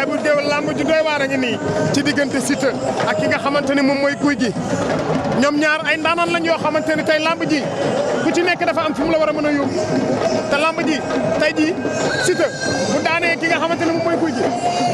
waaye bu géewal lamb ju doy waar a ngi nii ci diggante Siteu ak ki nga xamante ni moom mooy Gouye Gui ñoom ñaar ay ndaanaan lañ yoo xamante ni tey lamb ji ku ci nekk dafa am fi mu la war a mën a yóbbu te lamb ji tey ji Siteu bu daanee ki nga xamante ni moom mooy Gouye Gui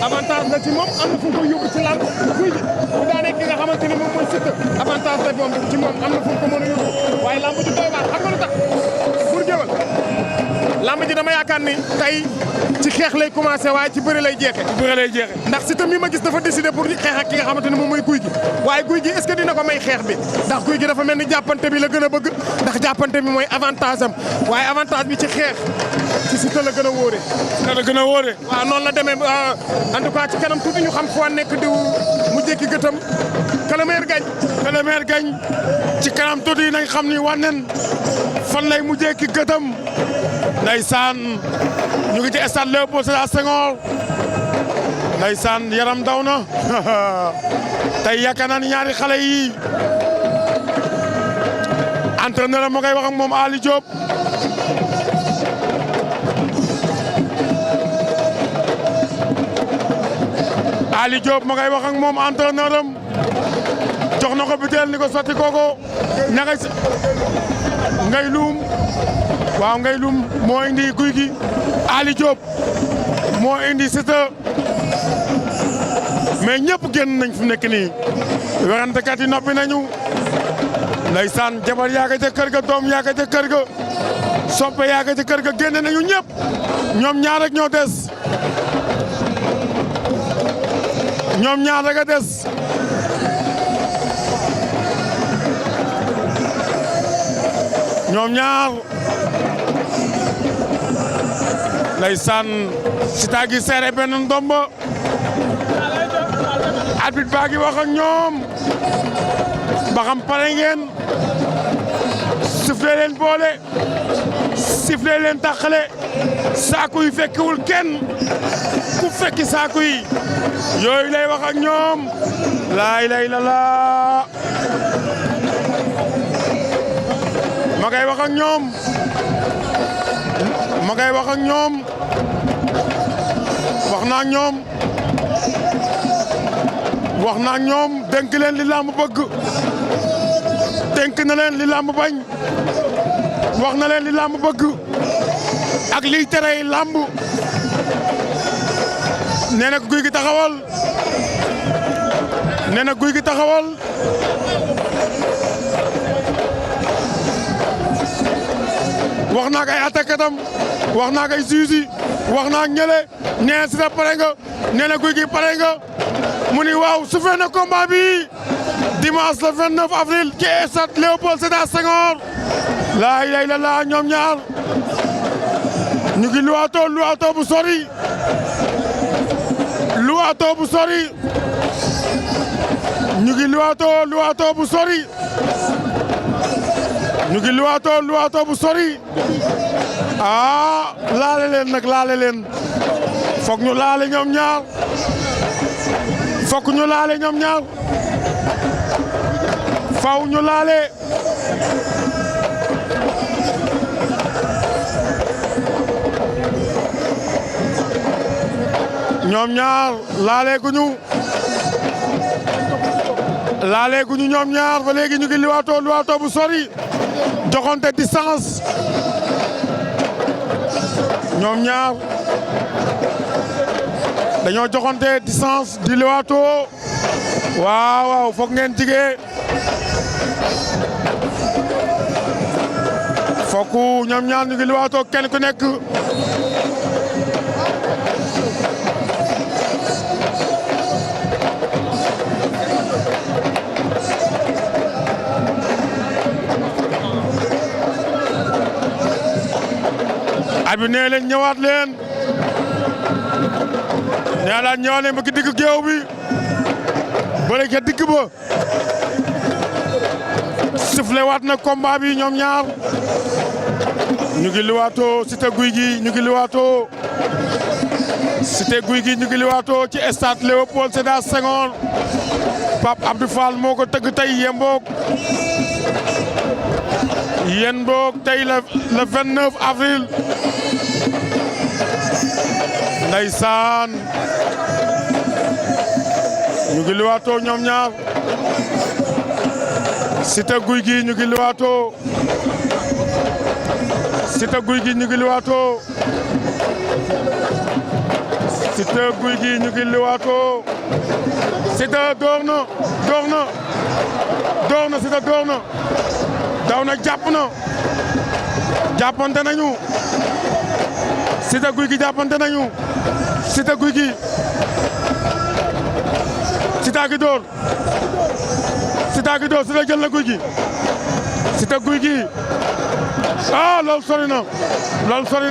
avantage la ci moom am na fu mu koy yóbbu ci lamb Gouye Gui bu daanee ki nga xamante ni moom mooy Siteu avantage la moom ci moom am na fu mu ko mën a yóbbu waaye lamb ju doy waar xam nga lu tax pour géewal lamb ji dama yaakaar ni tey ci xeex lay commencé waaye ci bëri lay jeexe. ci bëri lay jeexe. ndax Siteu mi ma gis dafa décidé pour xeex ak ki nga xamante ne moom mooy Gouye Gui waaye Gouye Gui est-ce que dina ko may xeex bi ndax Gouye Gui dafa mel ni jàppante bi la gën a bëgg ndax jàppante bi mooy avantage am waaye avantage bi ci xeex ci Siteu la gën a wóore. la gën a wóore. waaw noonu la demee en tout cas ci kanam tuuti ñu xam foo nekk di mu jékki gëtam kalameer gañ. kalameer gañ ci kanam tuuti nañ xam ni wanen fan lay mujjee ki gëtam ndeysaan ñu ngi ci stade Léopold Sédar Senghor ndeysaan yaram daw na tey yaakaar naa ni ñaari xale yi entraîneur am ma koy wax ak moom Ali Diop Ali Diop ma koy wax ak moom entraîneur am jox na ko biteel ni ko sotti kooko ña ngay luum waaw ngay lum moo indi Gouye Gui Ali Diop moo indi Siteu mais ñëpp génn nañ fu nekk nii werantekat yi noppi nañu ndeysaan jabar yaa nga ca kër ga doom yaa nga ca kër ga soppe yaa nga ca kër ga génn nañu ñëpp ñoom ñaar rek ñoo des ñoom ñaar rek a des ñoom ñaar ndeysaan Siteu gi seere benn ndomba arbitre baa ngi wax ak ñoom ba xam pare ngeen sifflé leen boole sifflé leen tàqale saaku yi fekkiwul kenn ku fekki saaku yi yooyu lay wax ak ñoom laay lay la laa ma ngay wax ak ñoom ma ngay wax ak ñoom wax na ak ñoom wax na ak ñoom dénk leen li làmb bëgg dénk na leen li làmb bañ wax na leen li làmb bëgg ak liy tere làmb nee na Gouye Gui taxawal nee na Gouye Gui taxawal wax naa ak ay attaquatam wax naa ak ay juge wax naa ak ñële nee na Siteu pare nga nee na Gouye Gui pare nga mu ni waaw su fee na combat bi dimanche le 29 avril ci stade Léopold Sédar Senghor laa ilaaha illallaah ñoom ñaar ñu ngi luwaatoo bu sori luwaatoo bu sori ñu ngi luwaatoo bu sori ñu ngi luwaatoo bu sori laale leen nag laale leen foog ñu laale ñoom ñaar foog ñu laale ñoom ñaar faw ñu laale ñoom ñaar laale guñu ñoom ñaar ba léegi ñu ngi luwaatoo bu sori joxonte distance ñoom ñaar dañoo joxonte distance di luwaatoo waaw foog ngeen jigee fokk ñoom ñaar ñu ngi luwaatoo kenn ku nekk abi nee leen ñëwaat leen nee leen ñëwaat leen ba ki digg géew bi bëre ca digg ba sifflé waat na combat bi ñoom ñaar ñu ngi liwaatoo Siteu Gouye Gui ñu ngi liwaatoo Siteu Gouye Gui ñu ngi liwaatoo ci stade Léopold Sédar Senghor Pape Abdou Fall moo ko tëgg tey yemboog tey le 29 avril ndeysaan ñu ngi liwaatoo ñoom ñaar Siteu Gouye Gui ñu ngi liwaatoo Siteu Gouye Gui ñu ngi liwaatoo Siteu Gouye Gui ñu ngi liwaatoo Siteu door na Siteu door na daw na jàpp na jàppante nañu Siteu Gouye Gui jàppante nañu Siteu Gouye Gui Siteu gi door Siteu jël na Gouye Gui Siteu Gouye Gui ah loolu sori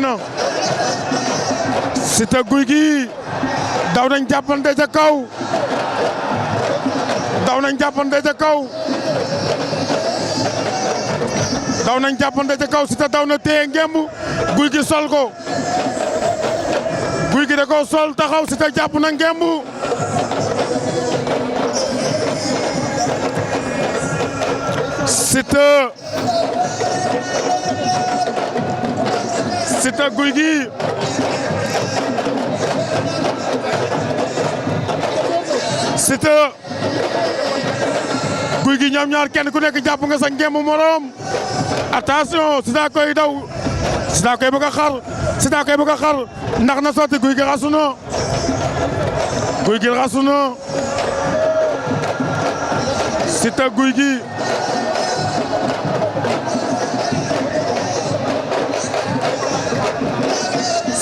na Siteu Gouye Gui daw nañ jàppante ca kaw daw nañ jàppante ca kaw Siteu daw na téye ngemb Gouye Gui sol ko Gouye Gui da ko sol taxaw Siteu jàpp na ngemb Siteu Gouye Gui Siteu Gouye Gui ñoom ñaar kenn ku nekk jàpp nga sa ngemb morom attention Siteu koy daw Siteu koy bëgg a xar ndax na sotti Gouye Gui rasu na Siteu Gouye Gui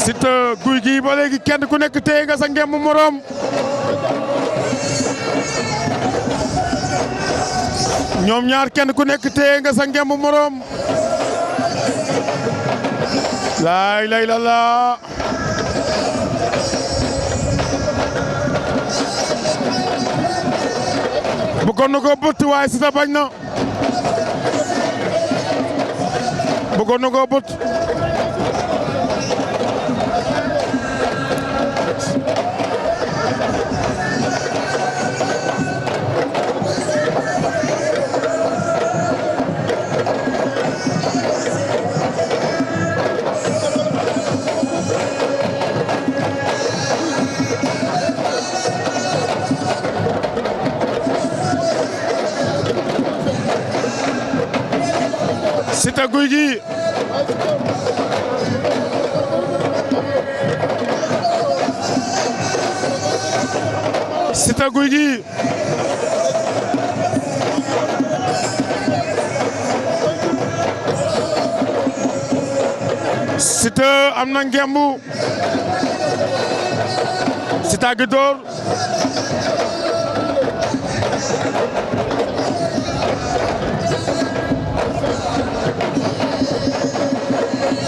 Siteu Gouye Gui ba léegi kenn ku nekk téye nga sa ngemb morom ñoom ñaar kenn ku nekk téye nga sa ngemb morom laa ilaaha illallaah bëggoon na ko bët waaye Siteu bañ na bëggoon na ko bët Siteu Gouye Gui Siteu Gouye Gui Siteu am na ngembu Siteu gi door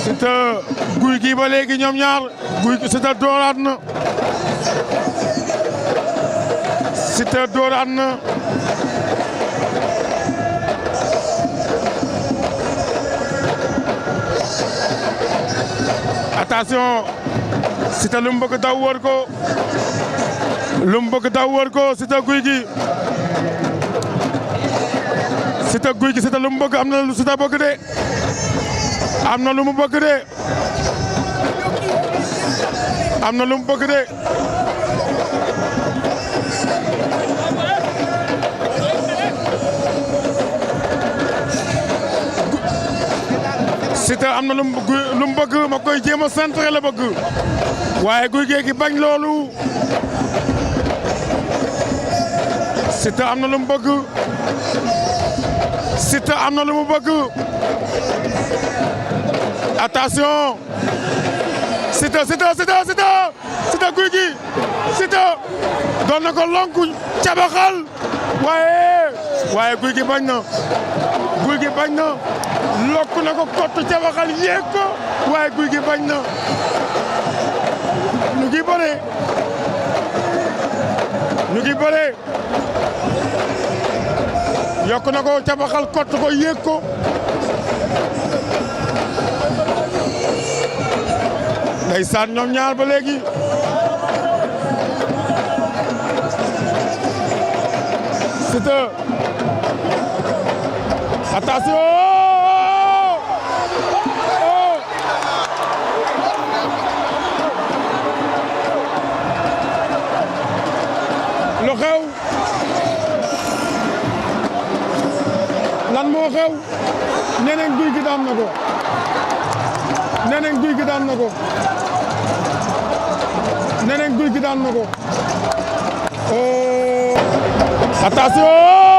Siteu Gouye Gui ba léegi ñoom ñaar Siteu dooraat na Siteu dooraat na attention Siteu lu mu bëgg daw wër ko Siteu Gouye Gui Siteu lu mu bëgg am na lu Siteu bëgg de am na lu mu bëgg de Siteu am na lu mu bëgg ma koy jéem a centré la bëgg waaye Gouye Gui gi bañ loolu Siteu am na lu mu bëgg attention Siteu Gouye Gui doon na ko lonku cabaxal waaye Gouye Gui bañ na lokk na ko kottu cabaxal yéeg ko waaye Gouye Gui bañ na ñu ngi bëre yokk na ko cabaxal kottu ko yéeg ko ndeysaan ñoom ñaar ba léegi Siteu attention lu xew moo xew neneen Gouye Gui daan na ko neneen Gouye Gui daan na ko neneen Gouye Gui daan na ko oh attention